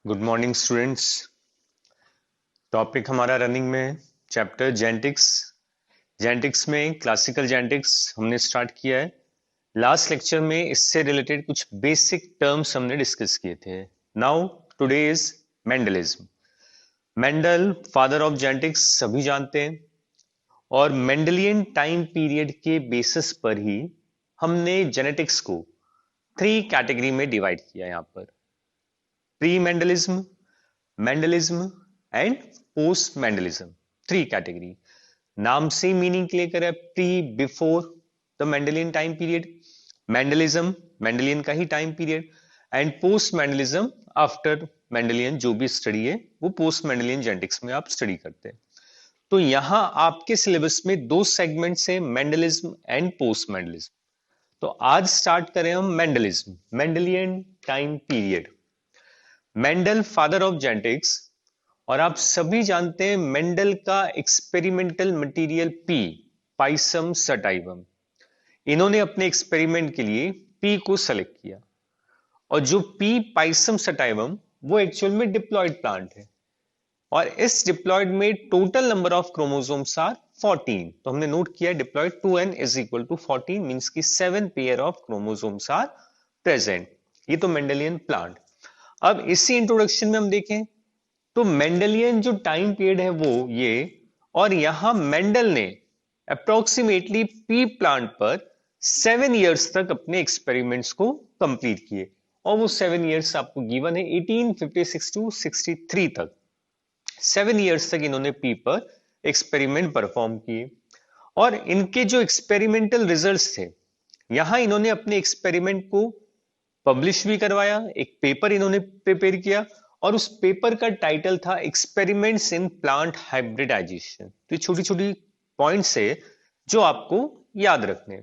Good morning students. Topic हमारा running में है चैप्टर जेनेटिक्स। जेनेटिक्स में क्लासिकल जेनेटिक्स हमने स्टार्ट किया है। लास्ट लेक्चर में इससे रिलेटेड कुछ बेसिक टर्म्स हमने डिस्कस किए थे। Now today is Mendelism. Mendel father of genetics सभी जानते हैं, और मेंडलियन टाइम पीरियड के बेसिस पर ही हमने जेनेटिक्स को 3 कैटेगरी में डिवाइड किया। यहाँ पर pre Mendelism, Mendelism and post Mendelism, 3 category. नाम से मीनिंग क्लियर करें, pre before the Mendelian time period, Mendelism Mendelian का ही time period, and post Mendelism after Mendelian. जो भी स्टडी है वो पोस्ट मेंडलियन जेनेटिक्स में आप स्टडी करते हैं। तो यहां आपके सिलेबस में 2 सेगमेंट्स है, मेंडलिज्म एंड पोस्ट मेंडलिज्म। तो आज स्टार्ट करें हम Mendelism, Mendelian time period. Mendel father of genetics, और आप सभी जानते हैं मेंडल का experimental material P, Pisum sativum. इन्होंने अपने एक्सपेरिमेंट के लिए पी को सेलेक्ट किया, और जो पी पाइसम सटाइवम वो एक्चुअल में डिप्लॉयड प्लांट है, और इस डिप्लॉयड में total number of chromosomes are 14। तो हमने नोट किया diploid 2n is equal to 14, means की 7 pair of chromosomes are present. ये तो मेंडलियन प्लांट। अब इसी इंट्रोडक्शन में हम देखें तो मेंडलियन जो टाइम पीरियड है वो ये, और यहां मेंडल ने अप्रोक्सीमेटली पी प्लांट पर 7 इयर्स तक अपने एक्सपेरिमेंट्स को कंप्लीट किए, और वो 7 इयर्स आपको गिवन है 1856 टू 63 तक। 7 इयर्स तक इन्होंने पी पर एक्सपेरिमेंट परफॉर्म किए, और इनके जो एक्सपेरिमेंटल रिजल्ट्स थे, यहां इन्होंने अपने एक्सपेरिमेंट को पब्लिश भी करवाया, एक पेपर इन्होंने प्रिपेयर किया, और उस पेपर का टाइटल था एक्सपेरिमेंट्स इन प्लांट हाइब्रिडाइजेशन। तो ये छोटी छोटी पॉइंट्स है जो आपको याद रखने।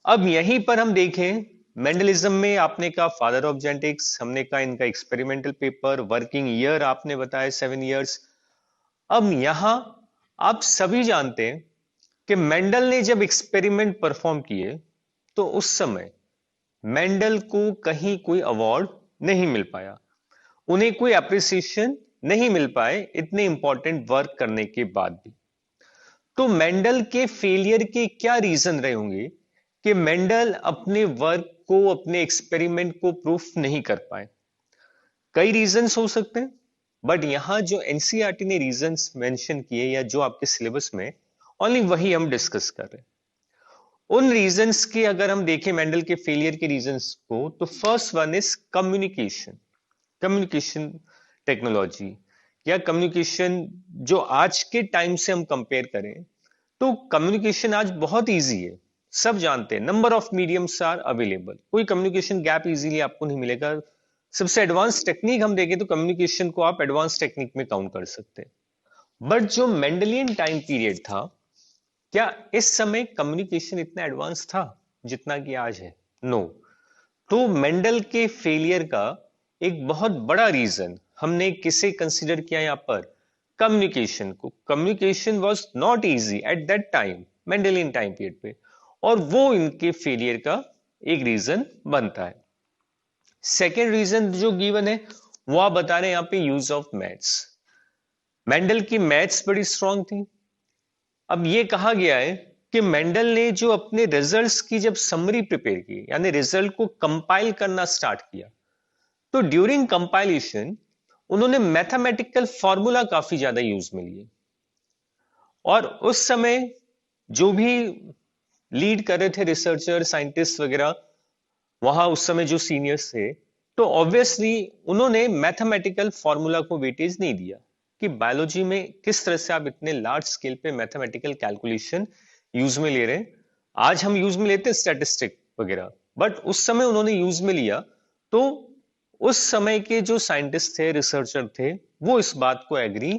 अब यहीं पर हम देखें मेंडलिज्म में आपने कहा फादर ऑफ जेनेटिक्स, हमने कहा इनका एक्सपेरिमेंटल पेपर, वर्किंग ईयर आपने बताया 7 इयर्स। अब यहां आप सभी जानते हैं कि मेंडल ने जब एक्सपेरिमेंट परफॉर्म किए तो उस समय मेंडल को कहीं कोई अवार्ड नहीं मिल पाया, उन्हें कोई अप्रिसिएशन नहीं मिल पाए इतने इंपॉर्टेंट वर्क करने के बाद भी। तो मेंडल के फेलियर के क्या रीजन रहे होंगे कि मेंडल अपने वर्क को, अपने एक्सपेरिमेंट को प्रूफ नहीं कर पाए? कई रीजंस हो सकते हैं, बट यहां जो एनसीईआरटी ने रीजंस मेंशन किए या जो आपके सिलेबस में, ओनली वही हम डिस्कस कर रहे हैं। उन रीजंस के अगर हम देखें मेंडल के फेलियर के रीजंस को, तो first one is communication. Communication technology या कम्युनिकेशन, जो आज के टाइम से हम कंपेयर करें तो कम्युनिकेशन आज बहुत इजी है। सब जानते हैं number of mediums are available, कोई कम्युनिकेशन गैप इजीली आपको नहीं मिलेगा। सबसे एडवांस टेक्निक हम देखें तो कम्युनिकेशन को आप एडवांस टेक्निक में काउंट कर सकते हैं। बट जो मेंडलियन टाइम पीरियड था, क्या इस समय कम्युनिकेशन इतना एडवांस था जितना कि आज है? नो। तो मेंडल के फेलियर का एक बहुत बड़ा रीजन हमने किसे कंसीडर किया यहां पर? कम्युनिकेशन को। Communication was not easy at that time, Mendelian time period पे, और वो इनके फेलियर का एक रीजन बनता है। सेकेंड रीजन जो गिवन है वो आप बता रहे हैं यहां पे, यूज ऑफ मैथ्स। मेंडल की मैथ्स बड़ी स्ट्रांग थी। अब ये कहा गया है कि मेंडल ने जो अपने रिजल्ट्स की जब समरी प्रिपेयर की, यानी रिजल्ट को कंपाइल करना स्टार्ट किया, तो ड्यूरिंग कंपाइलेशन उन्होंने मैथमेटिकल फॉर्मूला काफी ज्यादा यूज में लिए, और उस समय जो भी लीड कर रहे थे रिसर्चर, साइंटिस्ट वगैरह, वहां उस समय जो सीनियर्स थे, तो ऑब्वियसली उन्होंने मैथमेटिकल फॉर्मूला को वेटेज नहीं दिया कि बायोलॉजी में किस तरह से आप इतने लार्ज स्केल पे मैथमेटिकल कैलकुलेशन यूज में ले रहे हैं। आज हम यूज में लेते हैं स्टैटिस्टिक वगैरह, बट उस समय उन्होंने यूज में लिया। तो उस समय के जो साइंटिस्ट थे, रिसर्चर थे, वो इस बात को एग्री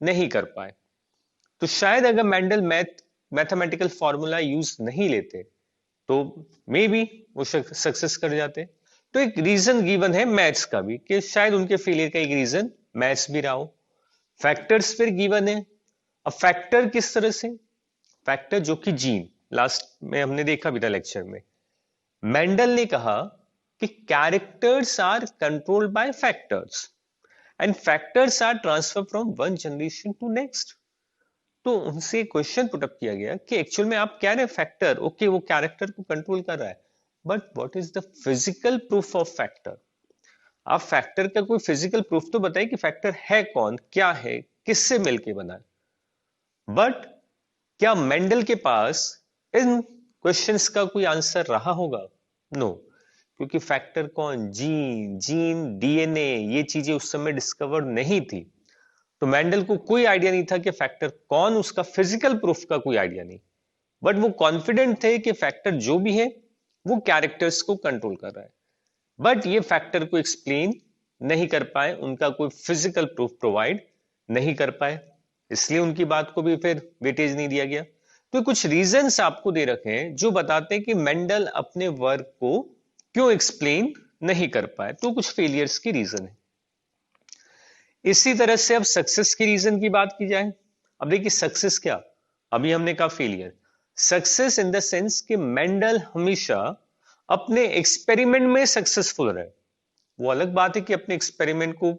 नहीं कर पाए। तो शायद अगर मेंडल मैथमेटिकल फॉर्मूला यूज नहीं लेते तो मे बी वो सक्सेस कर जाते। तो एक रीजन गिवन है मैथ्स का भी, कि शायद उनके फेलियर का एक रीजन मैथ्स भी रहा हो। फैक्टर्स फिर गिवन है। अब फैक्टर किस तरह से? फैक्टर जो कि जीन, लास्ट में हमने देखा भी था लेक्चर में, मेंडल ने कहा कि characters are controlled by factors. And factors are transfer from one generation to next. तो उनसे क्वेश्चन पुटअप किया गया कि एक्चुअल में आप कह रहे हैं फैक्टर ओके वो कैरेक्टर को कंट्रोल कर रहा है, but what is the physical proof of factor? आप फैक्टर का कोई फिजिकल प्रूफ तो बताइए कि फैक्टर है कौन, क्या है, किससे मिलके बना है। बट क्या मेंडल के पास इन क्वेश्चंस का कोई आंसर रहा होगा? नो, क्योंकि फैक्टर कौन, जीन जीन डीएनए ये चीजें उस समय डिस्कवर नहीं थी। तो मेंडल को कोई आइडिया नहीं था कि फैक्टर कौन, उसका फिजिकल प्रूफ का कोई आइडिया नहीं। बट वो कॉन्फिडेंट थे कि फैक्टर जो भी है वो कैरेक्टर्स को कंट्रोल कर रहा है। बट ये फैक्टर को एक्सप्लेन नहीं कर पाए, उनका कोई फिजिकल प्रूफ प्रोवाइड नहीं कर पाए, इसलिए उनकी बात को भी फिर वेटेज नहीं दिया गया। तो कुछ रीजंस आपको दे रखे हैं जो बताते हैं कि मेंडल अपने वर्क को क्यों एक्सप्लेन नहीं कर पाए। तो कुछ फेलियर्स की रीजन है। इसी तरह से अब सक्सेस की रीजन की बात की जाए। अब देखिए सक्सेस क्या, अभी हमने कहा failure, success in the sense कि मेंडल हमेशा अपने एक्सपेरिमेंट में सक्सेसफुल रहे। वो अलग बात है कि अपने एक्सपेरिमेंट को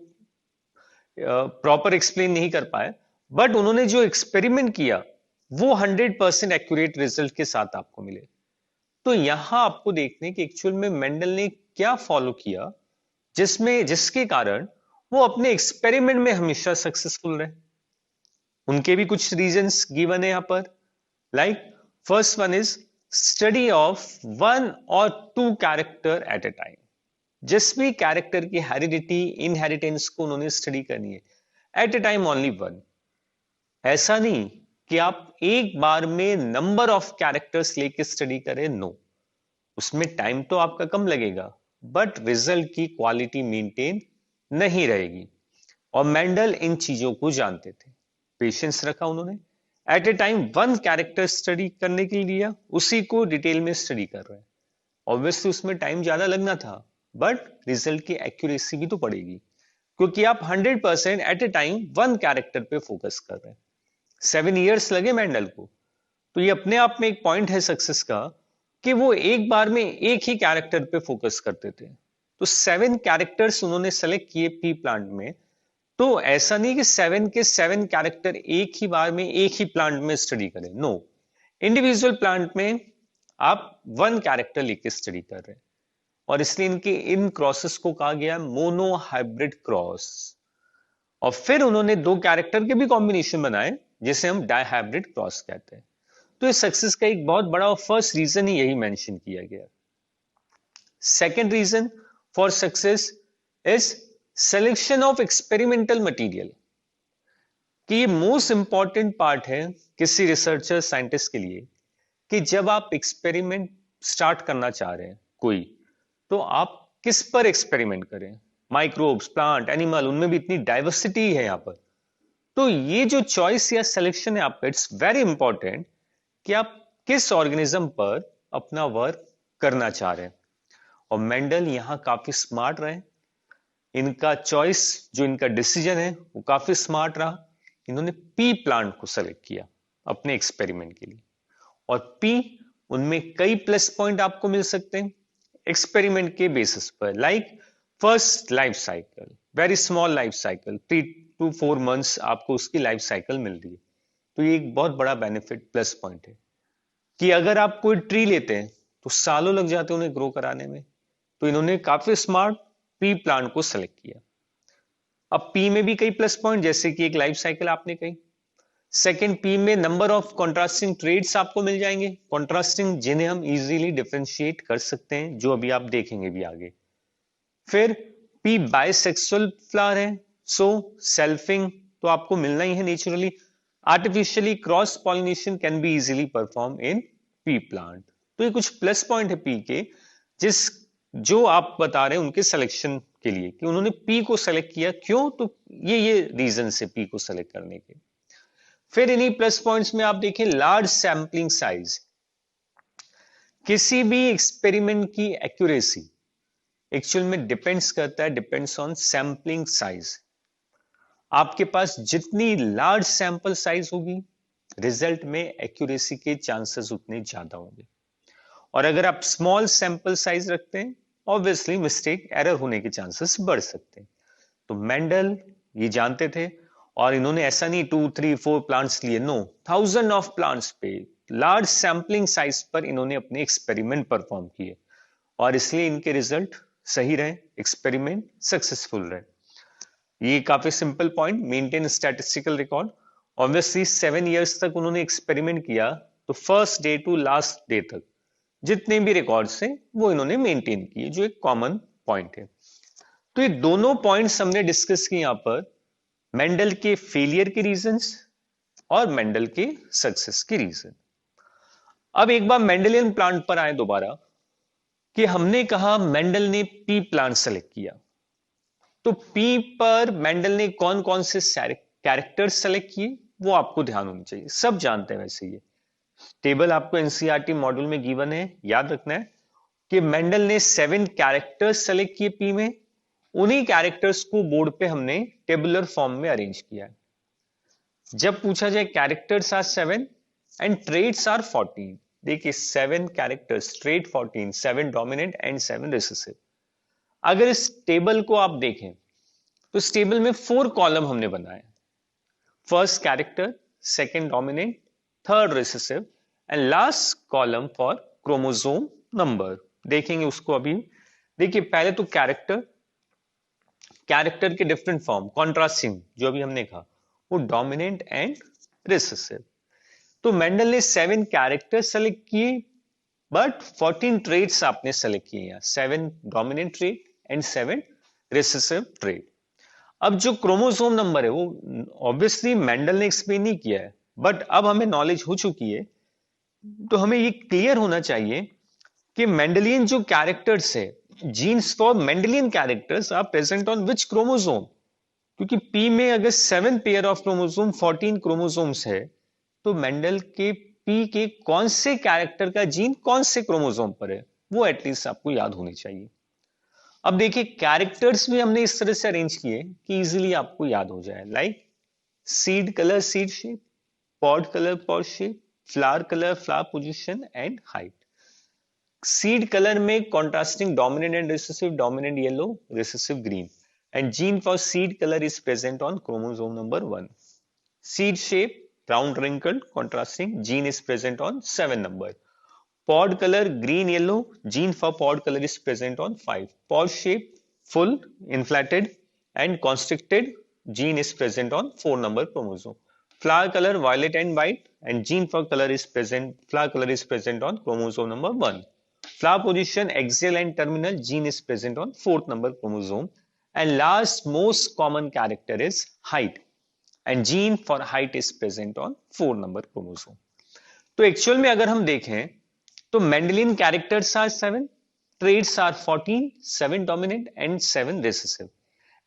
प्रॉपर एक्सप्लेन नहीं कर पाए, बट उन्होंने जो एक्सपेरिमेंट किया वो 100% एक्यूरेट रिजल्ट के साथ आपको मिले। तो यहां आपको देखने कि एक्चुअल में मेंडल ने क्या फॉलो किया जिसमें जिसके कारण वो अपने एक्सपेरिमेंट में हमेशा सक्सेसफुल रहे। उनके भी कुछ रीजंस गिवन है यहां पर। Like first one is study of one और two character at a time. जिस भी कैरेक्टर की हेरिडिटी इनहेरिटेंस को उन्होंने स्टडी करनी है, at a time only one. ऐसा नहीं कि आप एक बार में नंबर ऑफ कैरेक्टर्स लेके स्टडी करें, नो, उसमें टाइम तो आपका कम लगेगा बट रिजल्ट की क्वालिटी मेंटेन नहीं रहेगी। और मेंडल इन चीजों को जानते थे, पेशेंस रखा उन्होंने, at a time one character study करने के लिए उसी को डिटेल में स्टडी कर रहे हैं। ऑब्वियसली उसमें टाइम ज्यादा लगना था बट रिजल्ट की एक्यूरेसी भी तो पड़ेगी, क्योंकि आप 100% at a time one character पे फोकस कर रहे हैं। 7 इयर्स लगे मेंडल को। तो ये अपने आप में एक पॉइंट है सक्सेस का कि वो एक बार में एक ही कैरेक्टर पे फोकस करते थे। तो 7 कैरेक्टर्स उन्होंने सेलेक्ट किए पी प्लांट में। तो ऐसा नहीं कि 7 के 7 कैरेक्टर एक ही बार में एक ही प्लांट में स्टडी करें, नो, इंडिविजुअल प्लांट में आप वन कैरेक्टर लेके स्टडी कर रहे हैं। और इसलिए इनके इन क्रॉसेस को कहा गया मोनो हाइब्रिड क्रॉस। और फिर उन्होंने दो कैरेक्टर के भी कॉम्बिनेशन बनाए जिसे हम डाई हाइब्रिड क्रॉस कहते हैं। तो इस सक्सेस का एक बहुत बड़ा और फर्स्ट रीजन ही यही मेंशन किया गया। Second reason for success is selection of experimental material. कि ये मोस्ट इंपॉर्टेंट पार्ट है किसी रिसर्चर साइंटिस्ट के लिए कि जब आप एक्सपेरिमेंट स्टार्ट करना चाह रहे हैं कोई, तो आप किस पर एक्सपेरिमेंट करें। माइक्रोब्स, प्लांट, एनिमल, उनमें भी इतनी डाइवर्सिटी है यहां पर। तो ये जो चॉइस या सिलेक्शन है आपका, इट्स वेरी इंपॉर्टेंट कि आप किस ऑर्गेनिज्म पर अपना वर्क करना चाह रहे हैं। और मेंडल यहां काफी स्मार्ट रहे, इनका चॉइस जो इनका डिसीजन है वो काफी स्मार्ट रहा। इन्होंने पी प्लांट को सेलेक्ट किया अपने एक्सपेरिमेंट के लिए। और पी, उनमें कई प्लस पॉइंट आपको मिल सकते हैं एक्सपेरिमेंट के बेसिस पर। Like first life cycle, very small life cycle, 3 to 4 months आपको उसकी लाइफ साइकिल मिल रही है। तो ये एक बहुत बड़ा बेनिफिट प्लस पॉइंट है कि अगर आप कोई ट्री लेते हैं तो सालों लग जाते हैं उन्हें ग्रो कराने में। तो इन्होंने काफी स्मार्ट पी प्लांट को सेलेक्ट किया। अब पी में भी कई प्लस पॉइंट, जैसे कि एक लाइफ साइकिल आपने कही। सेकेंड, पी में नंबर ऑफ कॉन्ट्रास्टिंग ट्रेड्स आपको मिल जाएंगे, कॉन्ट्रास्टिंग, जिन्हें हम इजीली डिफरेंशिएट कर सकते हैं, जो अभी आप देखेंगे भी आगे। फिर पी बाइसेक्सुअल फ्लावर है, सो सेल्फिंग तो आपको मिलना ही है naturally. Artificially cross pollination can be easily perform in P plant. तो ये कुछ प्लस पॉइंट है पी के, जिस जो आप बता रहे हैं उनके सिलेक्शन के लिए कि उन्होंने पी को सेलेक्ट किया। क्यों? तो ये रीजन है पी को सेलेक्ट करने के। फिर इन्हीं प्लस पॉइंट्स में आप देखें लार्ज सैंपलिंग साइज। किसी भी एक्सपेरिमेंट की एक्यूरेसी एक्चुअल में डिपेंड्स करता है, डिपेंड्स ऑन सैंपलिंग साइज। आपके पास जितनी लार्ज सैंपल साइज होगी, रिजल्ट में एक्यूरेसी के चांसेस उतने ज्यादा होंगे। और अगर आप स्मॉल सैंपल साइज रखते हैं, ऑब्वियसली मिस्टेक, एरर होने के चांसेस बढ़ सकते हैं। तो मेंडल ये जानते थे, और इन्होंने ऐसा नहीं 2, 3, 4 प्लांट्स लिए, नो, 1000 ऑफ प्लांट्स पे लार्ज सैंपलिंग साइज पर इन्होंने अपने एक्सपेरिमेंट परफॉर्म किए, और इसलिए इनके रिजल्ट सही रहे, एक्सपेरिमेंट सक्सेसफुल रहे। ये काफी simple point, maintain statistical record. Obviously 7 years तक उन्होंने एक्सपेरिमेंट किया, तो first day to last day तक जितने भी रिकॉर्ड्स हैं वो इन्होंने मेंटेन किए, जो एक कॉमन पॉइंट है। तो ये दोनों पॉइंट्स हमने डिस्कस किए यहां पर, मेंडल के फेलियर के रीजंस और मेंडल के सक्सेस के रीजन। अब एक बार मेंडलियन प्लांट पर आए दोबारा, कि हमने कहा मेंडल ने पी प्लांट सेलेक्ट किया, तो पी पर मेंडल ने कौन कौन से कैरेक्टर्स सेलेक्ट किए वो आपको ध्यान होनी चाहिए, सब जानते हैं वैसे। ये टेबल आपको एनसीईआरटी मॉड्यूल में गिवन है, याद रखना है कि मेंडल ने 7 कैरेक्टर्स सेलेक्ट किए पी में, उन्हीं कैरेक्टर्स को बोर्ड पे हमने टेबुलर फॉर्म में अरेंज किया है। जब पूछा जाए characters are 7 and traits are 14, देखिए 7 characters, trait 14, 7 dominant and 7 recessive. अगर इस टेबल को आप देखें तो इस टेबल में 4 कॉलम हमने बनाए, first character, second dominant, third recessive and last column for chromosome number. देखेंगे उसको अभी। देखिए पहले तो कैरेक्टर, कैरेक्टर के डिफरेंट फॉर्म, कॉन्ट्रास्टिंग जो अभी हमने कहा, वो डोमिनेंट एंड रिसेसिव। तो मेंडल ने 7 कैरेक्टर सेलेक्ट किए, बट 14 ट्रेड्स आपने सेलेक्ट किए हैं, 7 dominant trade and 7 recessive trade. अब जो क्रोमोसोम नंबर है वो ऑब्वियसली मेंडल ने एक्सप्लेन नहीं किया है, बट अब हमें नॉलेज हो चुकी है, तो हमें ये क्लियर होना चाहिए कि मेंडलियन जो कैरेक्टर्स है, genes for Mendelian characters are present on which chromosome, क्योंकि पी में अगर 7 पेयर ऑफ क्रोमोसोम, 14 क्रोमोसोम्स है, तो मेंडल के पी के कौन से कैरेक्टर का जीन कौन से क्रोमोसोम पर है, वो एटलीस्ट आपको याद होनी चाहिए। अब देखिए कैरेक्टर्स भी हमने इस तरह से अरेंज किए कि इजीली आपको याद हो जाए, like seed colour seed shape, pod colour pod shape, flower colour flower position and height. Seed colour में contrasting dominant and recessive, dominant yellow, recessive green, and gene for seed color is present on chromosome number 1. Seed shape, round wrinkled, contrasting, gene is present on 7 number. Pod color, green yellow, gene for pod color is present on 5. Pod shape, full, inflated and constricted, gene is present on 4 number chromosome. Flower color, violet and white, and gene for color is present, flower color is present on chromosome number 1. Flower position, axial and terminal, gene is present on 4th number chromosome. And last most common character is height, and gene for height is present on 4 number chromosome. तो actual में अगर हम देखें तो Mendelian characters are 7, traits are 14, 7 dominant and 7 recessive,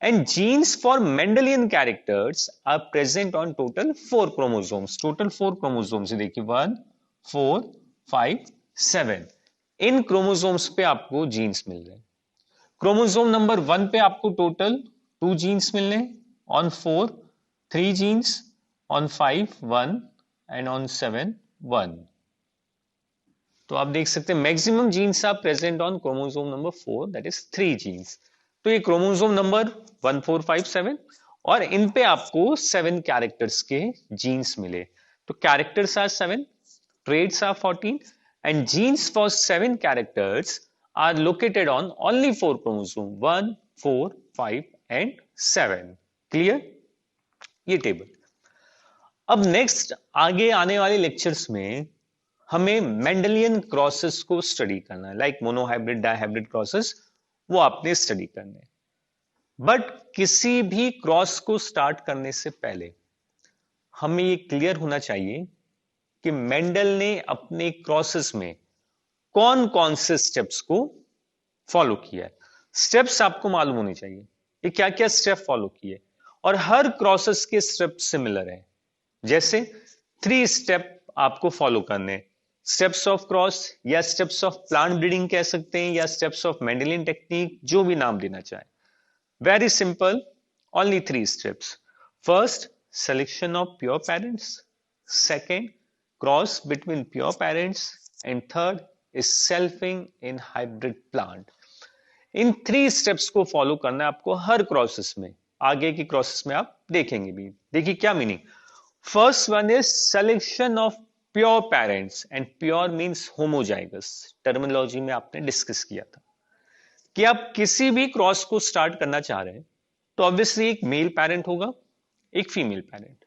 and genes for Mendelian characters are present on total 4 chromosomes. Total 4 chromosomes देखिए 1, 4, 5, 7। इन chromosomes पे आपको jeans मिल रहे हैं। क्रोमोसोम नंबर 1 पे आपको टोटल 2 जीन्स मिलने, on 4 3 genes, on 5 1 and on 7 1। तो आप देख सकते हैं maximum genes are present on chromosome number 4, that is 3 genes. तो ये क्रोमोसोम नंबर 1 4 5 7, और इन पे आपको 7 कैरेक्टर्स के जीन्स मिले। तो characters are 7, traits are 14 and genes for 7 characters are located on only 4 chromosome, 1, 4, 5 and 7. Clear? ये टेबल। अब नेक्स्ट आगे आने वाले लेक्चर्स में हमें मेंडेलियन क्रॉसेस को स्टडी करना है, लाइक मोनोहाइब्रिड डाइहाइब्रिड क्रॉसेस, वो आपने स्टडी करने। बट किसी भी क्रॉस को स्टार्ट करने से पहले हमें ये क्लियर होना चाहिए कि मेंडल ने अपने क्रॉसेस में कौन कौन से स्टेप्स को फॉलो किया है। स्टेप्स आपको मालूम होने चाहिए कि क्या क्या स्टेप फॉलो किए, और हर क्रॉसेस के स्टेप सिमिलर है। जैसे 3 स्टेप आपको फॉलो करने, स्टेप्स ऑफ क्रॉस या स्टेप्स ऑफ प्लांट ब्रीडिंग कह सकते हैं, या स्टेप्स ऑफ मेंडेलियन टेक्निक, जो भी नाम देना चाहे। Very simple, only 3 steps. First, selection of pure parents, second, cross between pure parents, and third is selfing in hybrid plant. In 3 steps को फॉलो करना है आपको हर क्रॉसेस में, आगे की क्रॉसेस में आप देखेंगे भी। देखिए क्या meaning. First one is selection of pure parents, and pure means homozygous. Terminology में आपने डिस्कस किया था कि आप किसी भी क्रॉस को स्टार्ट करना चाह रहे हैं तो ऑब्वियसली एक मेल पेरेंट होगा, एक फीमेल पेरेंट,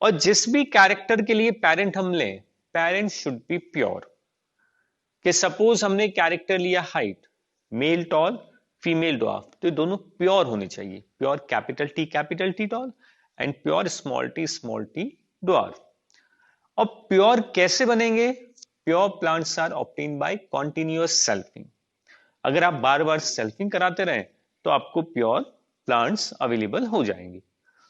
और जिस भी कैरेक्टर के लिए पेरेंट हम लें, पेरेंट शुड बी प्योर। कि सपोज हमने कैरेक्टर लिया height, male tall, female dwarf, तो ये दोनों प्योर होने चाहिए। Pure capital T tall and pure small T dwarf. अब प्योर कैसे बनेंगे? Pure plants are obtained by continuous selfing. अगर आप बार बार सेल्फिंग कराते रहें तो आपको प्योर प्लांट्स अवेलेबल हो जाएंगे।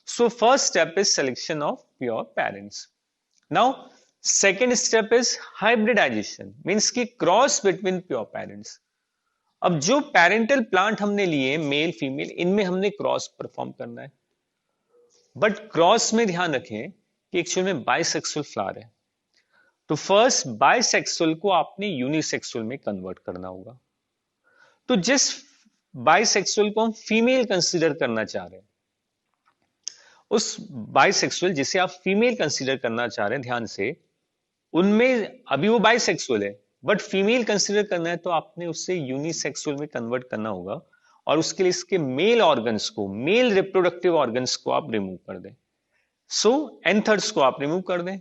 So first step is selection of pure parents. Now second step is hybridisation, means की क्रॉस बिटवीन प्योर पेरेंट्स। अब जो पेरेंटल प्लांट हमने लिए मेल फीमेल, इनमें हमने क्रॉस परफॉर्म करना है। बट क्रॉस में ध्यान रखें कि एक्चुअल में बाइसेक्सुअल फ्लावर है, तो फर्स्ट बाइसेक्सुअल को आपने यूनिसेक्सुअल में कन्वर्ट करना होगा। तो जिस बाइसेक्सुअल को हम फीमेल कंसीडर करना चाह रहे हैं, उस बाइसेक्सुअल जिसे आप फीमेल कंसीडर करना चाह रहे हैं, ध्यान से, उनमें अभी वो बाइसेक्सुअल है बट फीमेल कंसीडर करना है, तो आपने उससे यूनिसेक्सुअल में कन्वर्ट करना होगा, और उसके लिए इसके मेल ऑर्गन्स को, मेल रिप्रोडक्टिव ऑर्गन्स को आप रिमूव कर दें। सो एंथर्स को आप रिमूव कर दें,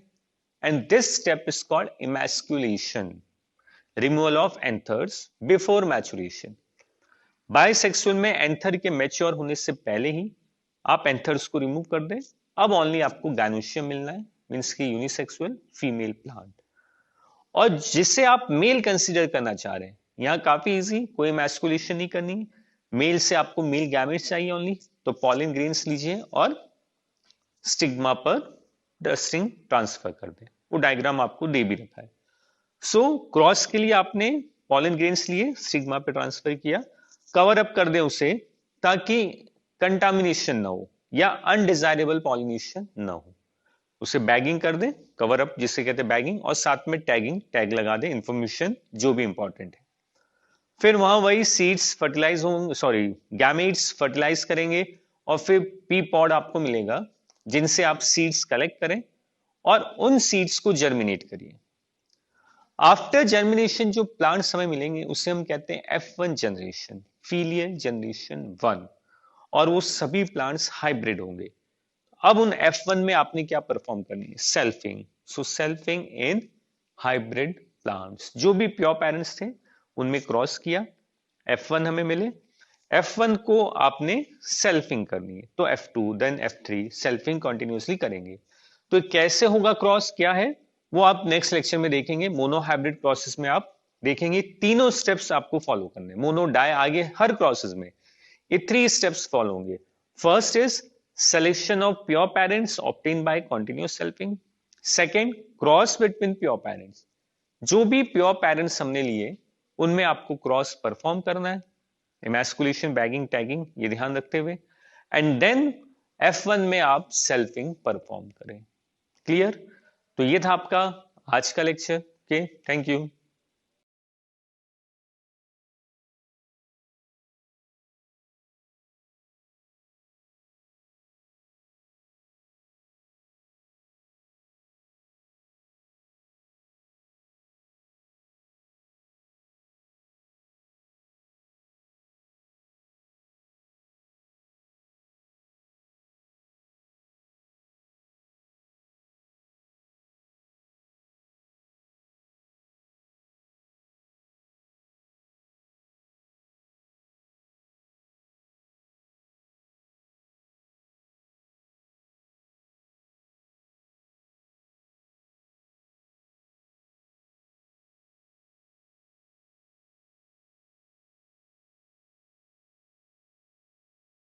and this step is called emasculation, removal of anthers before maturation. Bisexual में एंथर के मैच्योर होने से पहले ही आप एंथर्स को रिमूव कर दें। अब ओनली आपको गायनोशियम मिलना है, मींस की यूनिसेक्सुअल फीमेल प्लांट। और जिसे आप मेल कंसीडर करना चाह रहे हैं, यहां काफी इजी, कोई मैस्कुलेशन नहीं करनी। मेल से आपको मेल गैमेट्स चाहिए ओनली, तो पॉलिन ग्रेन्स लीजिए और स्टिग्मा पर स्ट्रिंग ट्रांसफर कर दें। वो डायग्राम आपको दे भी रखा है। सो क्रॉस के लिए आपने पॉलिन ग्रेन्स लिए, स्टिग्मा पे ट्रांसफर किया, कवर अप कर दें उसे ताकि कंटामिनेशन ना हो या अनडिजायरेबल पॉलिनेशन ना हो। उसे बैगिंग कर दें, कवर अप जिसे कहते हैं बैगिंग, और साथ में टैग लगा दें, इंफॉर्मेशन जो भी इंपॉर्टेंट है। फिर वहां वही सीड्स फर्टिलाइज होंगे, सॉरी गैमेट्स फर्टिलाइज करेंगे, और फिर पी पॉड आपको मिलेगा जिनसे आप सीड्स कलेक्ट करें और उन सीड्स को जर्मिनेट करिए। आफ्टर जर्मिनेशन जो प्लांट्स हमें मिलेंगे उसे हम कहते हैं F1 जनरेशन, फीलियल जनरेशन 1, और वो सभी प्लांट्स हाइब्रिड होंगे। अब उन F1 में आपने क्या परफॉर्म करनी है? Selfing. So selfing in hybrid plants, जो भी प्योर पेरेंट्स थे उनमें क्रॉस किया, F1 हमें मिले, F1 को आपने सेल्फिंग करनी है, तो F2 then F3 selfing continuously करेंगे। तो कैसे होगा क्रॉस, क्या है वो आप नेक्स्ट लेक्चर में देखेंगे। मोनो हाइब्रिड प्रोसेस में आप देखेंगे तीनों स्टेप्स आपको फॉलो करने, मोनो डाई आगे हर प्रोसेस में ये 3 स्टेप्स फॉलो होंगे। First is selection of pure parents obtained by continuous selfing. Second, cross between pure parents. जो भी प्योर पेरेंट्स हमने लिए उनमें आपको क्रॉस परफॉर्म करना है, इमैस्कुलेशन, बैगिंग, टैगिंग, ये ध्यान रखते हुए, एंड देन F1 में आप सेल्फिंग परफॉर्म करें। क्लियर? तो ये था आपका आज का लेक्चर। Okay, thank you.